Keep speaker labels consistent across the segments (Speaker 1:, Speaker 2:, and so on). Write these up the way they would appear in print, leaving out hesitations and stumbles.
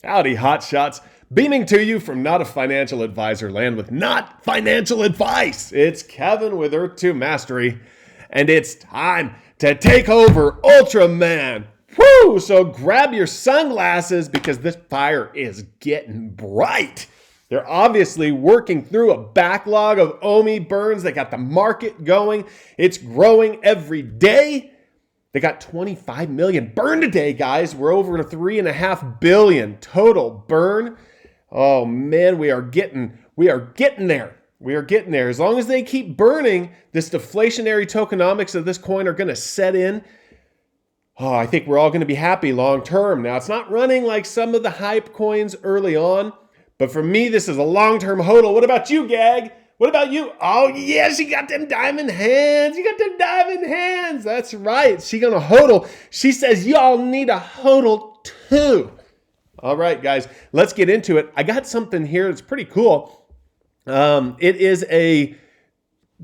Speaker 1: Howdy, hotshots. Beaming to you from Not a Financial Advisor land with not financial advice. It's Kevin with Earth 2 Mastery, and it's time to take over Ultraman. Woo! So grab your sunglasses because this fire is getting bright. They're obviously working through a backlog of OMI burns. They got the market going. It's growing every day. They got 25 million burn today, guys. We're over to 3.5 billion total burn. Oh man, we are getting there. We are getting there. As long as they keep burning, this deflationary tokenomics of this coin are going to set in. Oh, I think we're all going to be happy long term. Now, it's not running like some of the hype coins early on, but for me, this is a long-term hodl. What about you, Gag? What about you? Oh, yes, you got them diamond hands. You got them diamond hands. That's right. She gonna hodl. She says y'all need a hodl too. All right, guys, let's get into it. I got something here that's pretty cool. It is a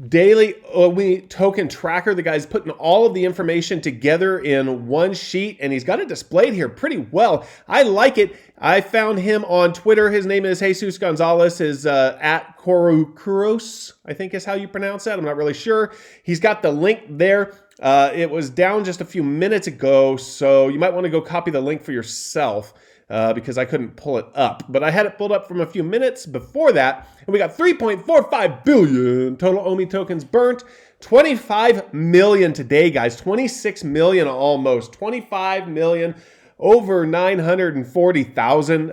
Speaker 1: daily OMI token tracker. The guy's putting all of the information together in one sheet, and he's got it displayed here pretty well. I like it. I found him on Twitter. His name is Jesus Gonzalez. His at Kuros, I think is how you pronounce that. I'm not really sure. He's got the link there. It was down just a few minutes ago, so you might want to go copy the link for yourself. Because I couldn't pull it up. But I had it pulled up from a few minutes before that. And we got 3.45 billion total OMI tokens burnt. 25 million today, guys. 26 million almost. 25 million. Over 940,000.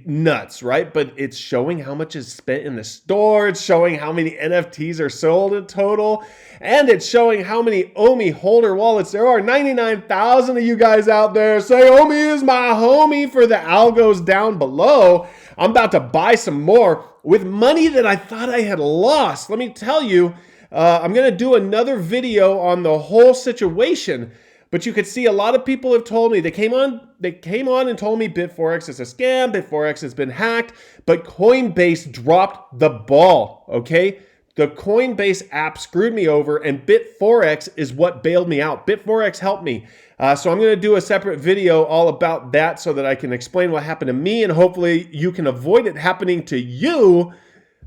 Speaker 1: Nuts, right? But it's showing how much is spent in the store. It's showing how many NFTs are sold in total. And it's showing how many OMI holder wallets there are. 99,000 of you guys out there say, OMI is my homie for the algos down below. I'm about to buy some more with money that I thought I had lost. Let me tell you, I'm going to do another video on the whole situation. But you could see a lot of people have told me, they came on and told me Bit4X is a scam, Bit4X has been hacked, but Coinbase dropped the ball, okay? The Coinbase app screwed me over, and Bit4X is what bailed me out. Bit4X helped me. So I'm going to do a separate video all about that so that I can explain what happened to me, and hopefully you can avoid it happening to you.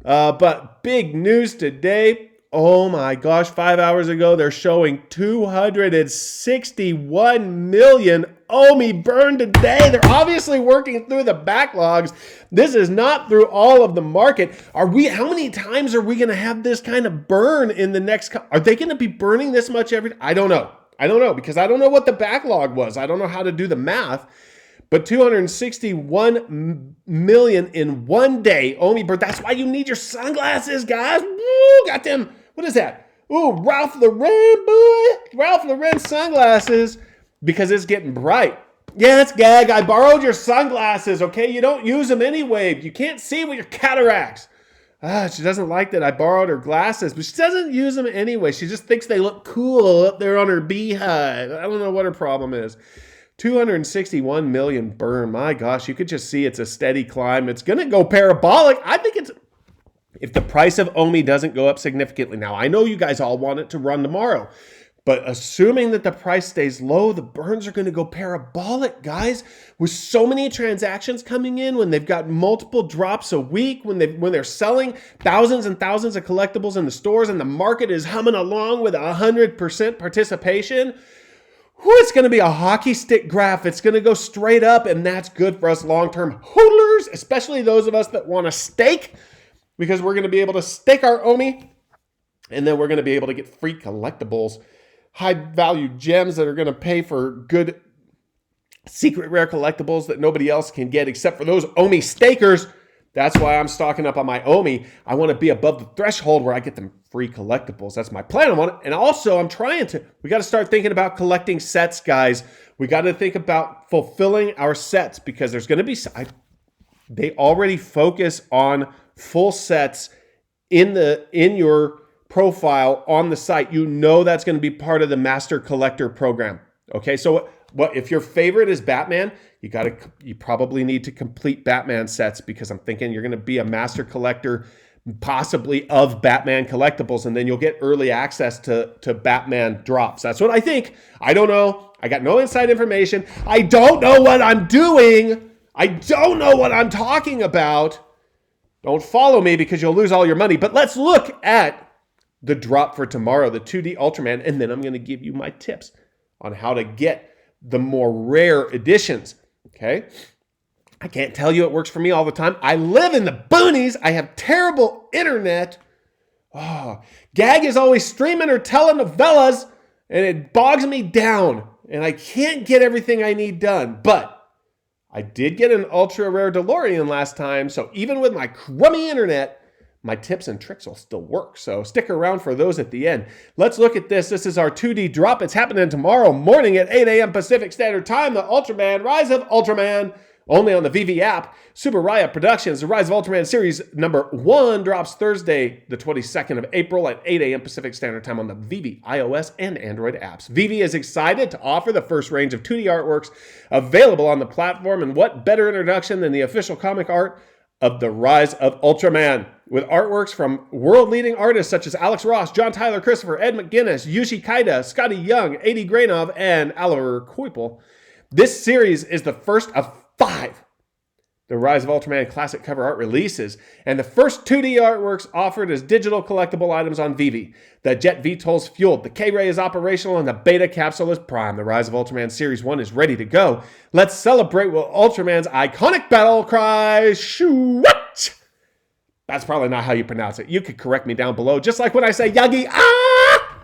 Speaker 1: But big news today. Oh my gosh, 5 hours ago, they're showing 261 million OMI burn today. They're obviously working through the backlogs. This is not through all of the market. How many times are we going to have this kind of burn in the next, are they going to be burning this much every, I don't know because I don't know what the backlog was. I don't know how to do the math. But 261 million in one day. OMI burn. That's why you need your sunglasses, guys. Woo, got them. What is that? Ooh, Ralph Lauren, boy. Ralph Lauren sunglasses because it's getting bright. Yes, Gag, I borrowed your sunglasses, okay? You don't use them anyway. You can't see with your cataracts. She doesn't like that I borrowed her glasses, but she doesn't use them anyway. She just thinks they look cool up there on her beehive. I don't know what her problem is. 261 million burn. My gosh, you could just see it's a steady climb. It's going to go parabolic. I think it's, if the price of OMI doesn't go up significantly. Now, I know you guys all want it to run tomorrow, but assuming that the price stays low, the burns are going to go parabolic, guys. With so many transactions coming in, when they've got multiple drops a week, when they're selling thousands and thousands of collectibles in the stores, and the market is humming along with 100% participation. It's going to be a hockey stick graph. It's going to go straight up, and that's good for us long-term hodlers, especially those of us that want to stake, because we're going to be able to stake our OMI, and then we're going to be able to get free collectibles, high-value gems that are going to pay for good secret rare collectibles that nobody else can get except for those OMI stakers. That's why I'm stocking up on my OMI. I want to be above the threshold where I get them free collectibles. That's my plan. And also I'm trying to, we got to start thinking about collecting sets, guys. We got to think about fulfilling our sets because there's going to be, they already focus on full sets in your profile on the site. You know that's going to be part of the master collector program. Okay, so what if your favorite is Batman? You probably need to complete Batman sets because I'm thinking you're going to be a master collector, possibly of Batman collectibles, and then you'll get early access to Batman drops. That's what I think. I don't know. I got no inside information. I don't know what I'm doing. I don't know what I'm talking about. Don't follow me because you'll lose all your money. But let's look at the drop for tomorrow, the 2D Ultraman, and then I'm going to give you my tips on how to get the more rare editions. Okay? I can't tell you it works for me all the time. I live in the boonies. I have terrible internet. Oh, Gag is always streaming or telenovelas, and it bogs me down, and I can't get everything I need done. But I did get an ultra rare DeLorean last time, so even with my crummy internet, my tips and tricks will still work. So stick around for those at the end. Let's look at this. This is our 2D drop. It's happening tomorrow morning at 8 a.m. Pacific Standard Time. The Ultraman Rise of Ultraman. Only on the VeVe app. Super Riot Productions, the Rise of Ultraman Series number 1 drops Thursday, the 22nd of April at 8 a.m. Pacific Standard Time on the VeVe iOS and Android apps. VeVe is excited to offer the first range of 2D artworks available on the platform, and what better introduction than the official comic art of the Rise of Ultraman, with artworks from world-leading artists such as Alex Ross, John Tyler Christopher, Ed McGuinness, Yuji Kaida, Scotty Young, Adi Grainov, and Oliver Koipel. This series is the first of 5 the Rise of Ultraman classic cover art releases, and the first 2D artworks offered as digital collectible items on VeVe. The Jet VTOL's fueled, the K-Ray is operational, and the Beta capsule is primed. The Rise of Ultraman Series 1 is ready to go. Let's celebrate with Ultraman's iconic battle cry, Shoo-what! That's probably not how you pronounce it. You could correct me down below, just like when I say Yagi, ah!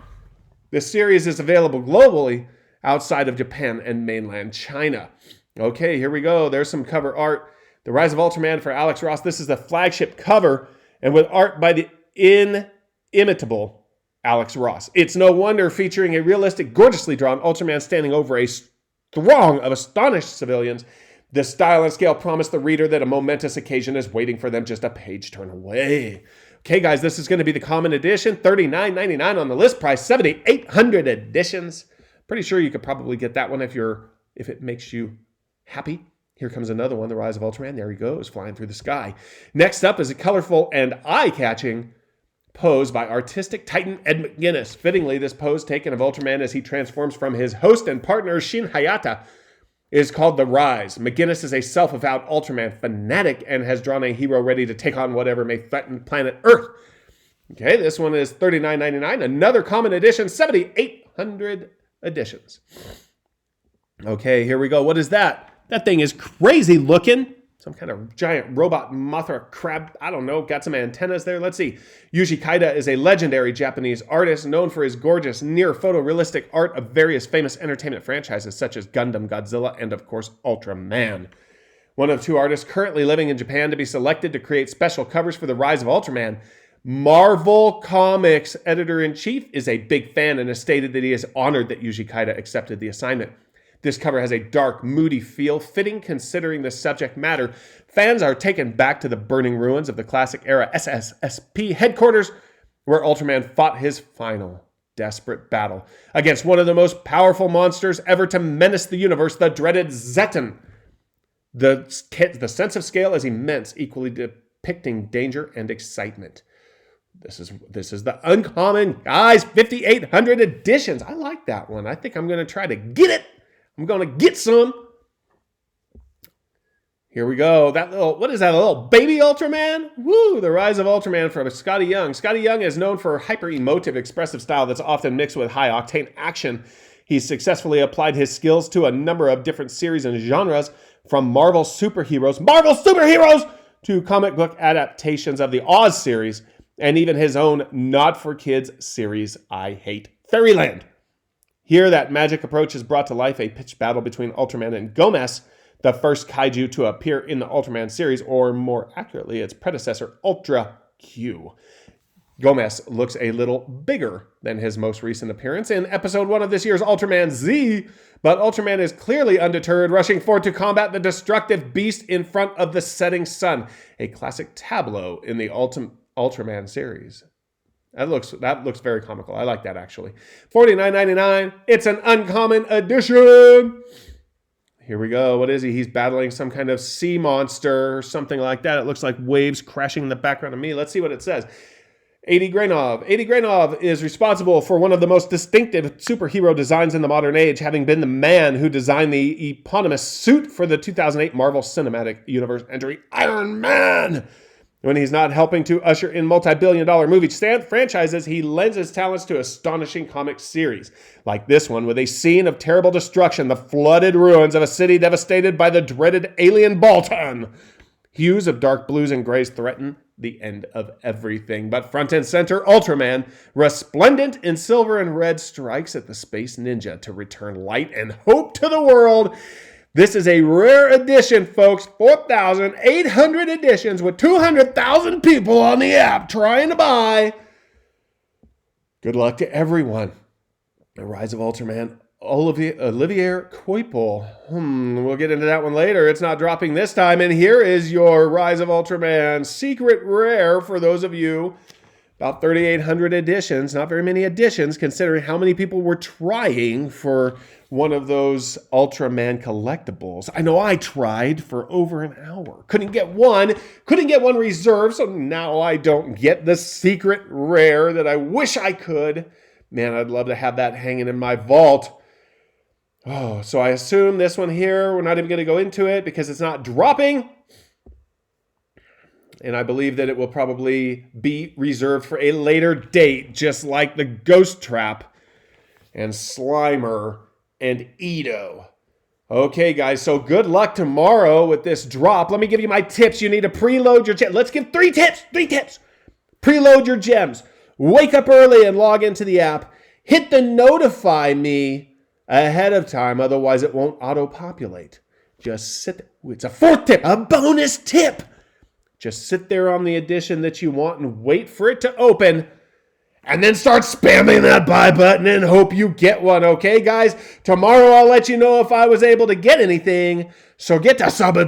Speaker 1: This series is available globally outside of Japan and mainland China. Okay, here we go. There's some cover art. The Rise of Ultraman for Alex Ross. This is the flagship cover, and with art by the inimitable Alex Ross. It's no wonder featuring a realistic, gorgeously drawn Ultraman standing over a throng of astonished civilians. The style and scale promise the reader that a momentous occasion is waiting for them just a page turn away. Okay, guys, this is going to be the common edition, $39.99 on the list price, 7,800 editions. Pretty sure you could probably get that one if it makes you happy. Here comes another one, the Rise of Ultraman. There he goes, flying through the sky. Next up is a colorful and eye-catching pose by artistic titan Ed McGuinness. Fittingly, this pose taken of Ultraman as he transforms from his host and partner Shin Hayata is called The Rise. McGuinness is a self-avowed Ultraman fanatic and has drawn a hero ready to take on whatever may threaten planet Earth. Okay, this one is $39.99. Another common edition, 7,800 editions. Okay, here we go. What is that? That thing is crazy looking. Some kind of giant robot Mothra crab. I don't know. Got some antennas there. Let's see. Yuji Kaida is a legendary Japanese artist known for his gorgeous, near photorealistic art of various famous entertainment franchises such as Gundam, Godzilla, and of course, Ultraman. One of 2 artists currently living in Japan to be selected to create special covers for the Rise of Ultraman. Marvel Comics editor-in-chief is a big fan and has stated that he is honored that Yuji Kaida accepted the assignment. This cover has a dark, moody feel, fitting considering the subject matter. Fans are taken back to the burning ruins of the classic era SSSP headquarters, where Ultraman fought his final desperate battle against one of the most powerful monsters ever to menace the universe, the dreaded Zetan. The sense of scale is immense, equally depicting danger and excitement. This is the uncommon, guys, 5,800 editions. I like that one. I think I'm going to try to get it. I'm going to get some. Here we go. What is that, a little baby Ultraman? Woo, the Rise of Ultraman from Scotty Young. Scotty Young is known for hyper-emotive, expressive style that's often mixed with high-octane action. He's successfully applied his skills to a number of different series and genres, from Marvel superheroes to comic book adaptations of the Oz series, and even his own not-for-kids series, I Hate Fairyland. Here, that magic approach has brought to life a pitched battle between Ultraman and Gomez, the first kaiju to appear in the Ultraman series, or more accurately, its predecessor, Ultra Q. Gomez looks a little bigger than his most recent appearance in episode 1 of this year's Ultraman Z, but Ultraman is clearly undeterred, rushing forward to combat the destructive beast in front of the setting sun, a classic tableau in the Ultraman series. That looks very comical. I like that, actually. $49.99. It's an uncommon edition. Here we go. What is he? He's battling some kind of sea monster or something like that. It looks like waves crashing in the background of me. Let's see what it says. 80 Grainov. 80 Grainov is responsible for one of the most distinctive superhero designs in the modern age, having been the man who designed the eponymous suit for the 2008 Marvel Cinematic Universe entry, Iron Man. When he's not helping to usher in multi-billion-dollar movie franchises, he lends his talents to astonishing comic series, like this one with a scene of terrible destruction, the flooded ruins of a city devastated by the dreaded alien Bolton. Hues of dark blues and grays threaten the end of everything. But front and center, Ultraman, resplendent in silver and red, strikes at the Space Ninja to return light and hope to the world. This is a rare edition, folks. 4,800 editions with 200,000 people on the app trying to buy. Good luck to everyone. The Rise of Ultraman. Olivier Coipel. We'll get into that one later. It's not dropping this time. And here is your Rise of Ultraman secret rare for those of you. About 3,800 editions. Not very many editions considering how many people were trying for one of those Ultraman collectibles. I know I tried for over an hour. Couldn't get one reserved, so now I don't get the secret rare that I wish I could. Man, I'd love to have that hanging in my vault. Oh, so I assume this one here, we're not even going to go into it because it's not dropping. And I believe that it will probably be reserved for a later date, just like the Ghost Trap and Slimer and Edo. Okay, guys, so good luck tomorrow with this drop. Let me give you my tips. You need to preload your gems. Let's give 3 tips. 3 tips. Preload your gems. Wake up early and log into the app. Hit the notify me ahead of time, otherwise it won't auto-populate. Just sit there. It's a 4th tip, a bonus tip. Just sit there on the edition that you want and wait for it to open. And then start spamming that buy button and hope you get one, okay, guys? Tomorrow I'll let you know if I was able to get anything. So get to subbing.